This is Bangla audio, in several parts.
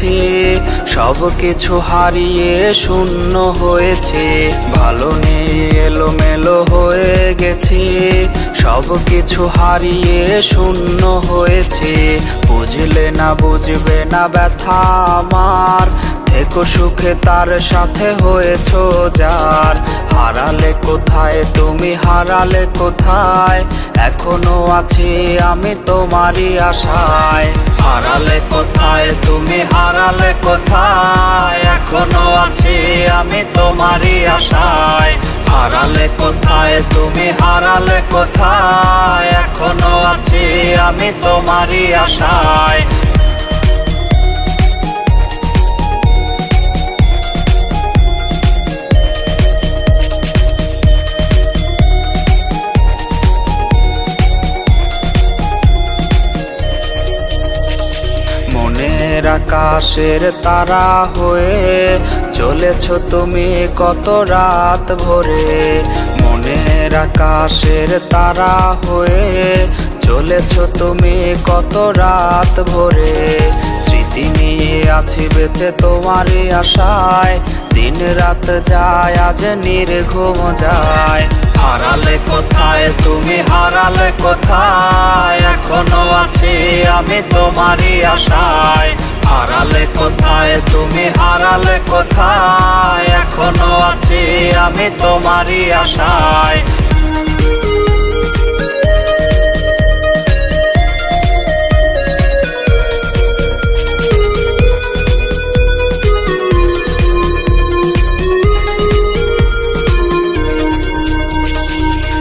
গেছি, সব কিছু হারিয়ে শূন্য হয়েছে। ভালো নেই, এলোমেলো হয়ে গেছি, সব কিছু হারিয়ে শূন্য হয়েছে। বুঝলে না, বুঝবে না ব্যথা আমার, থেকো সুখে তার সাথে হয়েছো যার। হারালে কোথায় তুমি, হারালে কোথায়, এখনো আছি আমি তোমারই আশায়। হারালে কোথায় তুমি, হারালে কোথায়, এখনো আছি আমি তোমারই আশায়। হারালে কোথায় তুমি, হারালে কোথায়, এখনো আছি আমি তোমারই আশায়। মনের আকাশের তারা হয়ে চলেছ তুমি কত রাত ভরে। মনের আকাশের তারা হয়ে চলেছ তুমি কত রাত ভরে। স্মৃতি নিয়ে আছি বেঁচে তোমারই আশায়, দিন রাত যায় আজ নির্ঘুম যায়। হারালে কোথায় তুমি, হারালে কোথায়, এখনো আছি আমি তোমারই আশায়। হারালে কোথায় তুমি, হারালে কোথায়, এখনো আছি আমি তোমারই আশায়।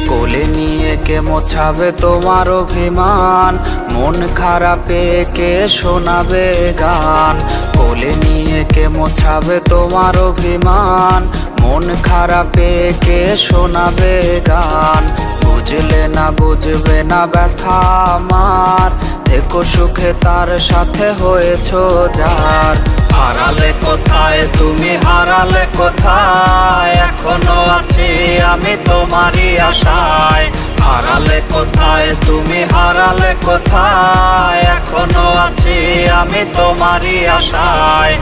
কোলে নিয়ে কে মোছাবে তোমার অভিমান, মন খারাপে কে শোনাবে গান। কোলে নিয়ে কে মোছাবে তোমার অভিমান, মন খারাপে কে শোনাবে গান। বুঝলে না, বুঝবে না ব্যথা আমার, থেকো সুখে তার সাথে হয়েছো যার। হারালে কোথায় তুমি, হারালে কোথায়, এখনো আছি আমি তোমারই আশায়। হারালে কোথায় তুমি, হারালে কোথায়, এখনো আছি আমি তোমারই আশায়।